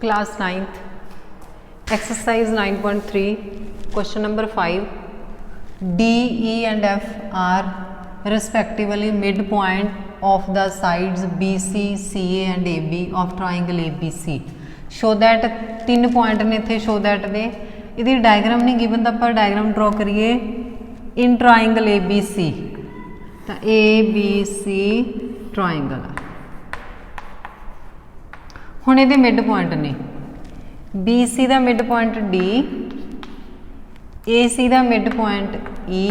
Class 9th exercise 9.3 question number 5 D, E and F are respectively midpoint of the sides BC, CA and AB of triangle ABC. Show that 3 point ने थे show that दे इधर diagram नहीं given तो पर diagram draw करिए in triangle ABC तो ABC triangle हुण इहदे मिड पॉइंट ने BC का मिड पॉइंट D, AC का मिड पॉइंट E,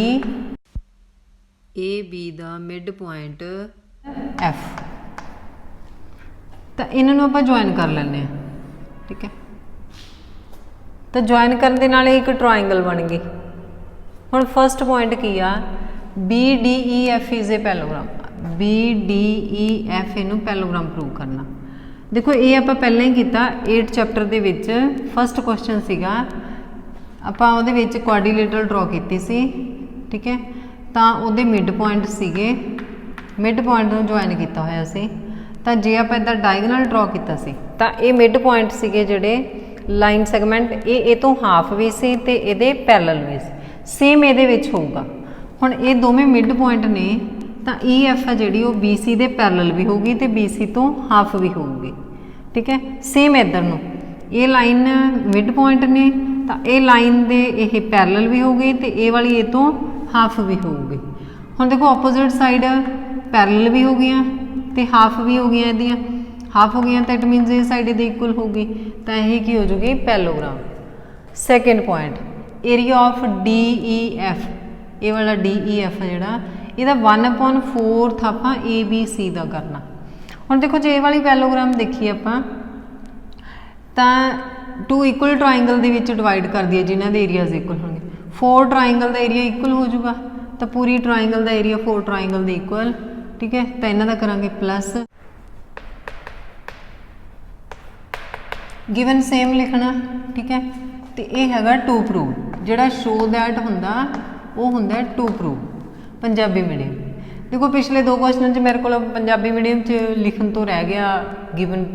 AB का मिड पॉइंट F। तो इन्होंने आप ज्वाइन कर लें, ठीक है। तो ज्वाइन करने दे नाल एक ट्राइंगल बन गई। हुण फर्स्ट पॉइंट की आ BDEF is A parallelogram, BDEF इनू पैलोग्राम प्रूव करना। देखो ये आप पहले ही किया 8 चैप्टर के विच फस्ट क्वेश्चन सीगा आपां उहदे विच क्वाड्रिलेटरल ड्रॉ की सी, ठीक है। तो उहदे मिड पॉइंट सीगे, मिड पॉइंट नूं ज्वाइन किया होया सी। तो जे आप इधर डायगनल ड्रॉ किया सी तो ये मिड पॉइंट सीगे जिहड़े लाइन सैगमेंट ये तो हाफ भी सी ते इहदे पैरेलल भी सी, सेम इहदे विच होऊगा। हुण ये दोवें मिड पॉइंट ने तो EF है जी BC के पैरेलल भी होगी तो BC तो हाफ भी होगी, ठीक है। सेम इधर नूं ये लाइन मिड पॉइंट ने तो ये लाइन दे ये पैरेलल भी होगी तो ये वाली ये तो हाफ भी होगी। हुण देखो ऑपोजिट साइड पैरेलल भी हो गई तो हाफ भी हो गई, इहदियां हाफ हो गई तो इट मीनस ये साइड इहदी इक्वल होगी तो यही की हो जाएगी parallelogram. Second point area of DEF, ये वाला DEF है जिहड़ा ਇਹਦਾ 1/4 ਆਪਾਂ ABC ਦਾ ਕਰਨਾ। ਹੁਣ ਦੇਖੋ ਜੇ ਇਹ ਵਾਲੀ ਪੈਲੋਗ੍ਰਾਮ ਦੇਖੀਏ ਆਪਾਂ ਤਾਂ 2 ਇਕੁਅਲ ਟ੍ਰਾਇੰਗਲ ਦੇ ਵਿੱਚ ਡਿਵਾਈਡ ਕਰ ਦਈਏ ਜਿਨ੍ਹਾਂ ਦੇ ਏਰੀਆਜ਼ ਇਕੁਅਲ ਹੋਣਗੇ। 4 ਟ੍ਰਾਇੰਗਲ ਦਾ ਏਰੀਆ ਇਕੁਅਲ ਹੋ ਜਾਊਗਾ ਤਾਂ ਪੂਰੀ ਟ੍ਰਾਇੰਗਲ ਦਾ ਏਰੀਆ 4 ਟ੍ਰਾਇੰਗਲ ਦੇ ਇਕੁਅਲ, ਠੀਕ ਹੈ। ਤਾਂ ਇਹਨਾਂ ਦਾ ਕਰਾਂਗੇ ਪਲੱਸ ਗਿਵਨ ਸੇਮ ਲਿਖਣਾ, ਠੀਕ ਹੈ। ਤੇ ਇਹ ਹੈਗਾ ਟੂ ਪ੍ਰੂਵ, ਜਿਹੜਾ ਸ਼ੋ ਦੈਟ ਹੁੰਦਾ ਉਹ ਹੁੰਦਾ ਟੂ ਪ੍ਰੂਵ पंजाबी मीडियम। देखो पिछले 2 क्वेश्चन मेरे को पंजाबी मीडियम च लिखन तो रह गया गिवन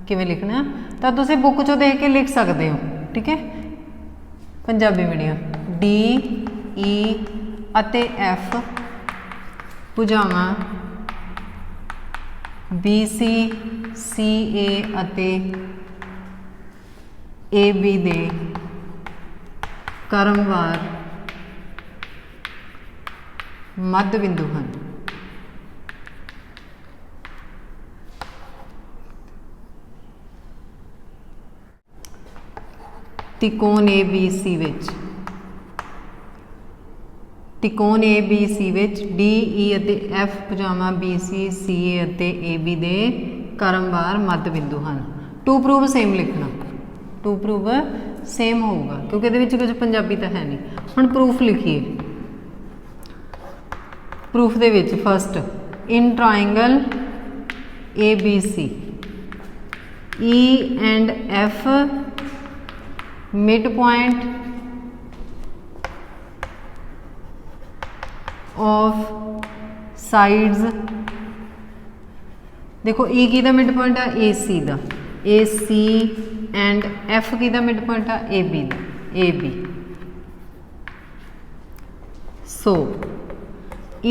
किवें लिखना, तो तुसीं बुक चो देख के लिख सकते हो, ठीक है। Punjabi medium DE F भुजावां BC CA AB दे क्रमवार मध्य बिंदु हैं। त्रिकोण ABC विच त्रिकोण ABC विच DE ਅਤੇ F ਭੁਜਾਵਾਂ BC CA ਅਤੇ AB ਦੇ क्रमवार मध्य बिंदु हैं। टू प्रूव सेम लिखना, टू प्रूव सेम होगा क्योंकि ਇਹਦੇ ਵਿੱਚ कुछ पंजाबी तो है नहीं। हुण प्रूफ लिखिए proof they which first in triangle ABC E and F mid point of sides. देखो E की दा मिड पॉइंट है AC दा, AC एंड F की दा मिड पॉइंट है AB दा, AB। So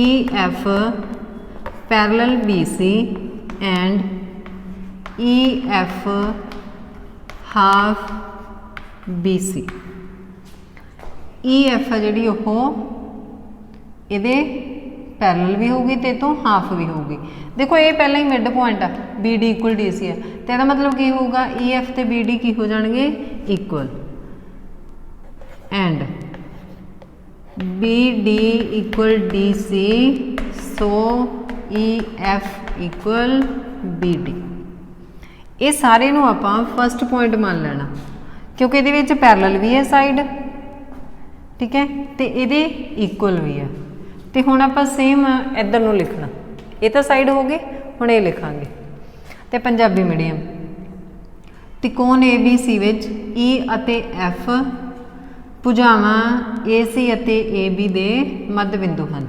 EF parallel BC and EF half BC। EF है जी ये पैरेलल भी होगी तो तो हाफ भी होगी। देखो ये पहला ही मिड पॉइंट है BD इक्वल DC है तो यदा मतलब की होगा EF तो BD की हो जाएंगे equal and BD equal DC, so EF equal BD। ये सारे नूं आपां फस्ट पॉइंट मान लेना क्योंकि ये विच पैरेलल भी है साइड, ठीक है, तो ये इक्वल भी है। तो हुण आपां सेम इधर नूं लिखना, ये तो साइड हो गई, हुण ये लिखांगे। तो पंजाबी मीडियम त्रिकोण ABC विच E ਅਤੇ F भुजावां AC ਅਤੇ AB ਦੇ मध्य बिंदु हैं।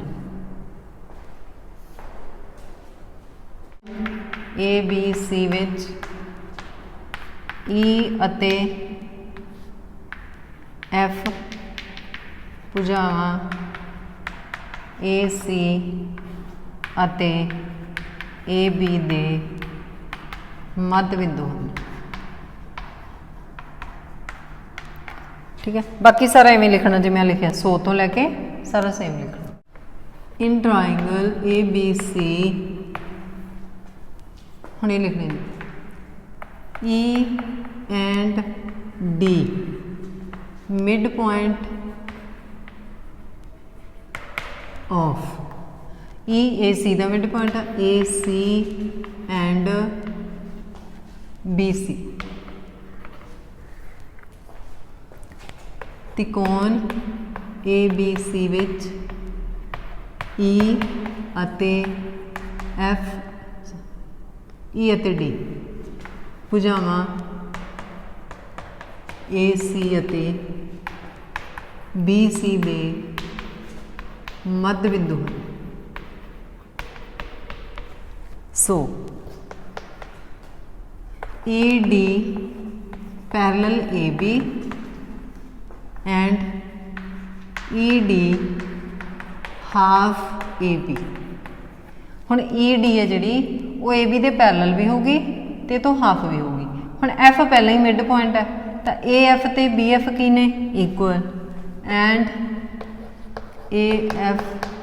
ABC विच E ਅਤੇ F ਭੁਜਾਵਾਂ AC ਅਤੇ AB ਦੇ ਮੱਧ ਬਿੰਦੂ ਹਨ। ठीक है, बाकी सारा इवें लिखना जिवें मैं लिखा 100 तो लैके सारा सेम लिखना। इन ट्राइंगल ABC हुण ये लिखने E and D mid point of EAC का मिड पॉइंट है AC एंड BC त्रिकोण ABC विच E अते F E अते D भुजावां AC अते BC दे मध्य बिंदु हैं। सो ED parallel AB and ED half AB। हुण ED है जिहड़ी वो AB दे पैरेलल भी होगी ते तो हाफ भी होगी। हुण F पहले ही मिड पॉइंट है तो AF ते BF की ने equal and AF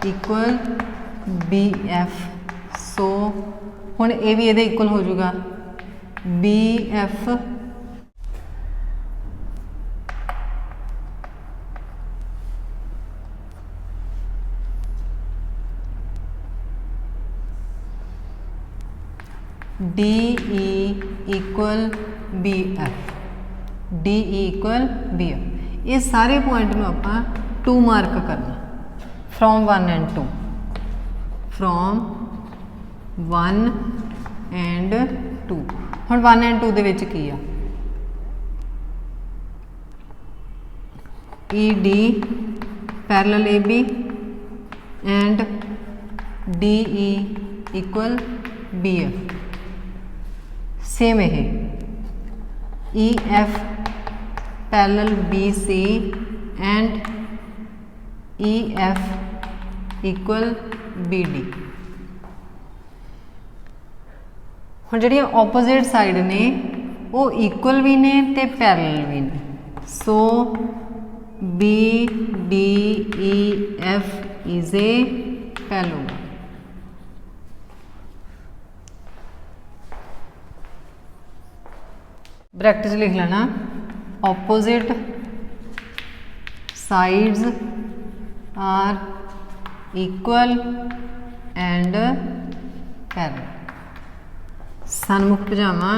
equal BF। सो हुण ये भी ये इक्वल हो जाएगा BF DE equal BF DE equal BF। ये सारे पॉइंट में आप 2 मार्क करना फ्रॉम 1 एंड 2 फ्रॉम 1 एंड 2। हुण 1 एंड 2 दे विच की आ ED parallel AB and DE equal BF। Same है EF parallel BC and EF equal BD। हुण जिहड़ियां ओपोजिट साइड ने वो इक्वल भी ने ते पैरेलल भी ने। So BDEF is a parallel. Bracket लिख लेना opposite sides are equal and parallel. सन्मुख भुजावां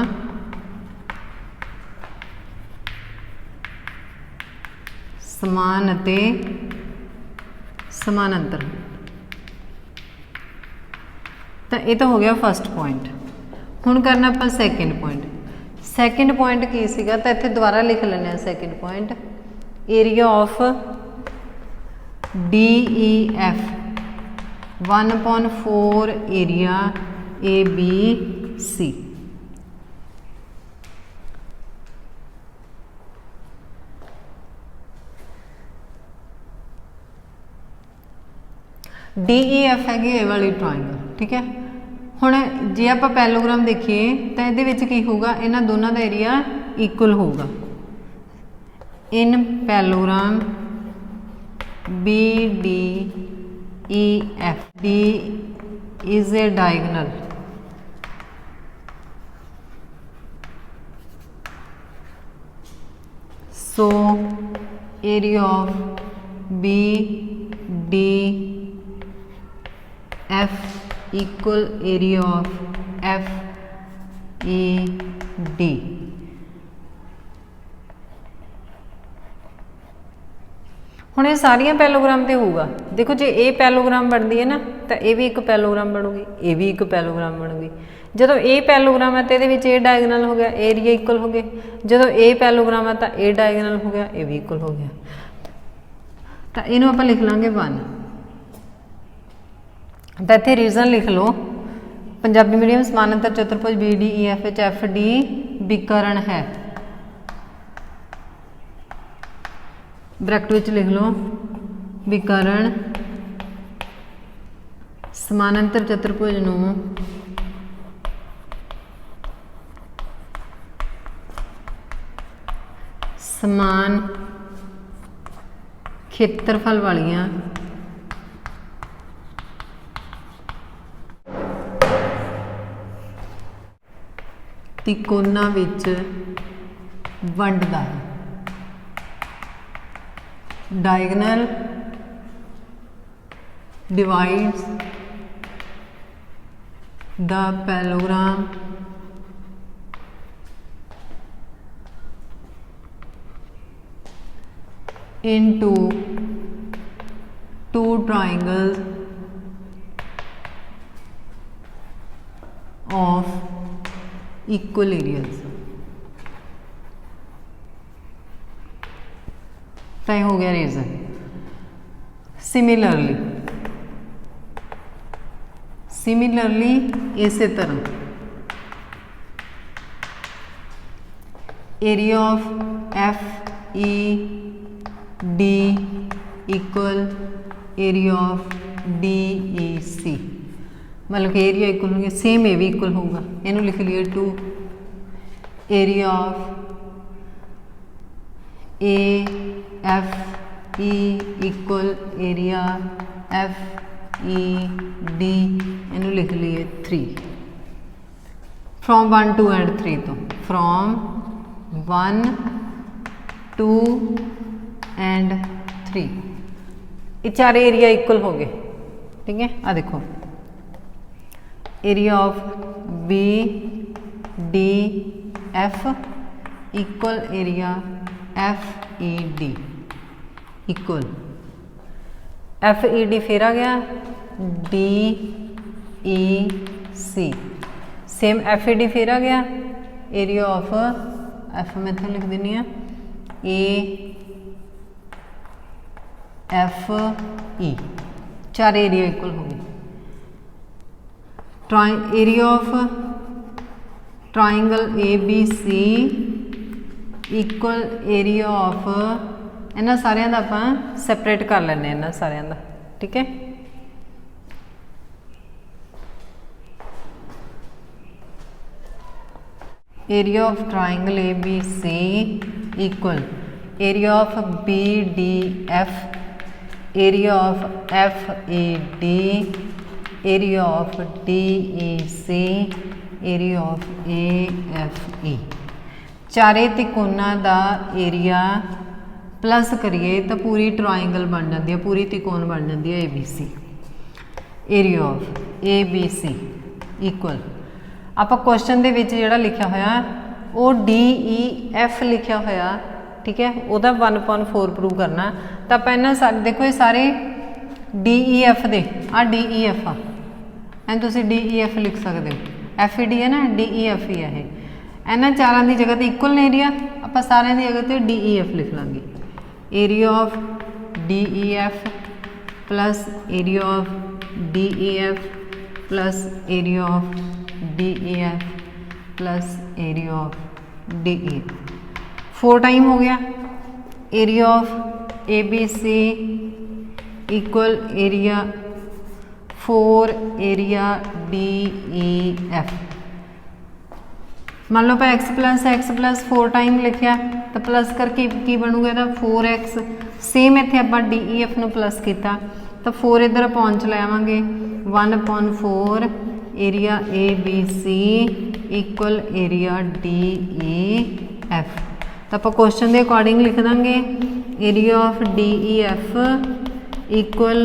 समान अते समानांतर। तो ये तो हो गया फर्स्ट पॉइंट। हुण करना आपां सैकेंड पॉइंट। सैकेंड पॉइंट की सीगा तो इत्थे दोबारा लिख लें second point area of DEF 1/4 area ABC। DEF है ये वाली ट्राइंगल। ठीक है, हुण जे आप पैलोग्राम देखिए तो ये की होगा, इन्हां दोनों का एरिया इक्वल होगा। In parallelogram BDEF D is a diagonal. So area of BDF equal area of FED। हुण ये सारियां पैलोग्राम ते होगा। देखो जे ये पैलोग्राम बनती है ना तो ये भी एक पैलोग्राम बनूगी, ये भी एक पैलोग्राम बनूगी। जो ये पैलोग्राम है तो ये डायगोनल हो गया, एरिया इक्वल हो गए। जो ये पैलोग्राम है तो ये डायगोनल हो गया, ये भी इक्वल हो गया। तो इनू आप लिख लाँगे 1। तो इत्थे रीजन लिख लो, पंजाबी मीडियम समानांतर चतुर्भुज BDEF FD विकर्ण है। ब्रैकेट विच लिख लो भी करण समानांतर चतुर्भुज नूं समान खेत्रफल वालियां त्रिकोणां विच वंडदा है। Diagonal divides the parallelogram into two triangles of equal areas। तय हो गया रीजन। सिमिलरली इसी तरह area of F E D equal area of D E C, मतलब कि एरिया इक्वल होंगे, सेम ए भी इक्वल होगा। इनू लिख लिए टू area of A F E equal area F E D, इनू लिख लिए 3 फ्रॉम 1 2 एंड 3 तो फ्रॉम 1 2 एंड 3 ये चार एरिया इक्वल हो गए। ठीक है, आ देखो area of B D F equal area F E D equal F E D फिर आ गया D E C, same F E D फिर आ गया एरिया ऑफ एफ मैं इतना लिख देनी है ए एफ ई, चार एरिया इक्वल हो गए। Area of triangle A B C equal area of, इन्हां सारिਆਂ ਦਾ ਆਪਾਂ सैपरेट कर ਲੈਂਦੇ ਇਹਨਾਂ ਸਾਰਿਆਂ ਦਾ। ठीक है, area of triangle A B C equal area of B D F, area of F A D, area of D E C, area of A F E. चारे त्रिकोणां दा एरिया प्लस करिए तो पूरी ट्राइंगल बन जाती है, पूरी त्रिकोण बन जाती है A B C. Area of A B C equal आप क्वेश्चन दे विच जिहड़ा लिखा होया वो डी ई एफ लिखा होया। ठीक है, वह 1/4 प्रूव करना। तो आप इन्हां देखो ये सारे डी ई एफ दे आ डी ई एफ आ, एन तुसीं डी ई एफ लिख सकते हो, एफ ई डी है ना, डी ई एफ ही है ये। इन्हां चारां की जगह तो इक्वल ने एरिया, आप सारिਆਂ की जगह तो डी ई एफ लिख लांगे। Area of D E F plus area of D E F plus area of D E F plus area of D E F, 4 time हो गया। Area of A B C equal area 4 area D E F. मान लो आप x plus 4 time लिखा तो plus करके की बनूगा ਇਹਦਾ 4x। सेम इत्थे आप डी ई एफ ਨੂੰ प्लस किया तो 4 इधर अपॉन च लावांगे 1/4 area A B C equal area D E F. तो आप क्वेश्चन के अकॉर्डिंग लिख देंगे area of D E F equal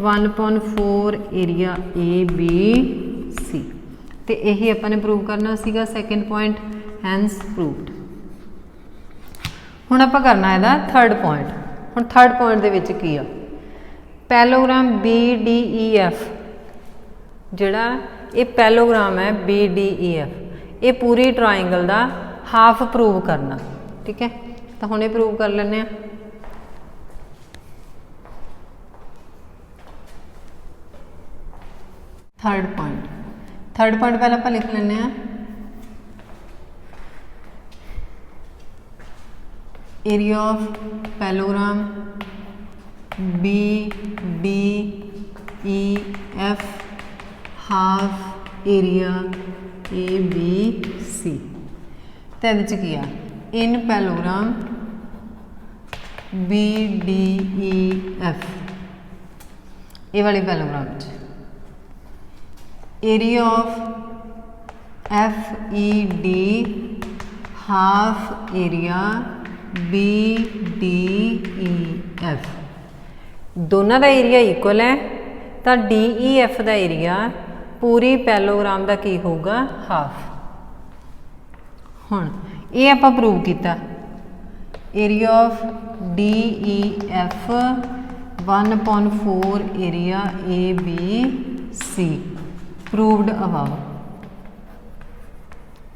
1/4 area A B C. तो यही अपने प्रूव करना सीगा सैकेंड पॉइंट, हैंस प्रूव्ड। हुण आपां करना है थर्ड पॉइंट। हुण थर्ड पॉइंट दे विच की आ parallelogram B D E F, जिहड़ा ये पैलोग्राम है बी डी ई एफ, ये पूरी ट्राइंगल का हाफ प्रूव करना। ठीक है, तो हुण ये प्रूव कर लैंदे आ। थर्ड पॉइंट पहले आप लिख लें area of parallelogram BDEF half area ABC। तो ये की आ इन parallelogram BDEF ये वाली parallelogram area of FED half area BDEF दोनों का एरिया इक्वल है तो DEF का एरिया पूरी पैलोग्राम का की होगा हाफ। हुण ये आप प्रूव किया area of DEF 1/4 area ABC proved above.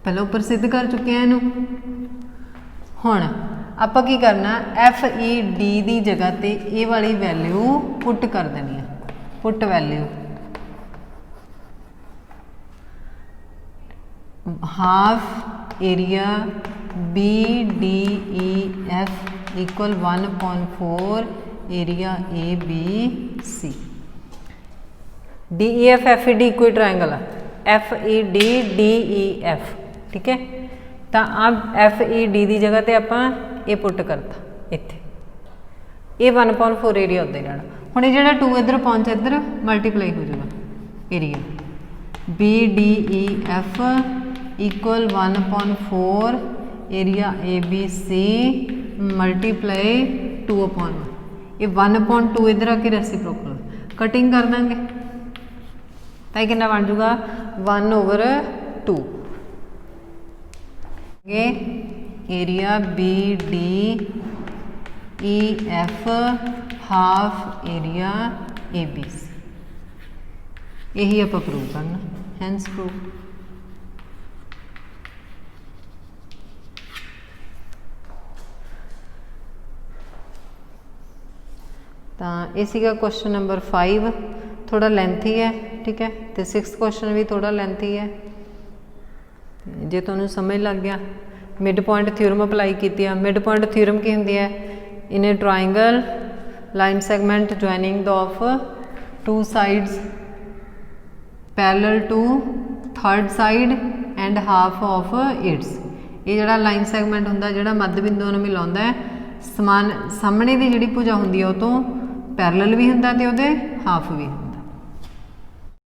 पहले ऊपर सिद्ध कर चुके हैं इनू। हुण आप की करना FED की जगह पर ये वाली वैल्यू पुट कर देनी है। Put value half area BDEF equal 1/4 area ABC। DEF FED equal triangle है FED DEF ठीक है। तो अब FED की जगह पर आप ये पुट करता इत्थे ये 1/4 एरिया उत्ते जाना। हुण ये जो 2 इधर पहुंच इधर मल्टीप्लाई हो जाएगा area BDEF equal 1/4 area ABC multiply 2/1 ये 1/2 इधर आके रेसिप्रोकल कटिंग कर देंगे तो ये कितना बन जाऊगा 1/2 area BDEF half area ABC यही आप प्रूव करना हैंस प्रूव। तो ये सीगा क्वेश्चन नंबर 5 थोड़ा लेंथी है ठीक है। तो 6th क्वेश्चन भी थोड़ा लेंथी है। जे तुहानूं समझ लग गया मिड पॉइंट थ्योरम अप्लाई की। मिड पॉइंट थ्योरम की होंदी है in a triangle line segment joining the of 2 sides parallel to third side and half of its. ये जिहड़ा लाइन सैगमेंट हुंदा जिहड़ा मध्य बिंदुओं नूं मिलाउंदा है समान सामने की जिहड़ी भुजा हुंदी है उह तों पैरेलल भी हुंदा ते उहदे हाफ भी।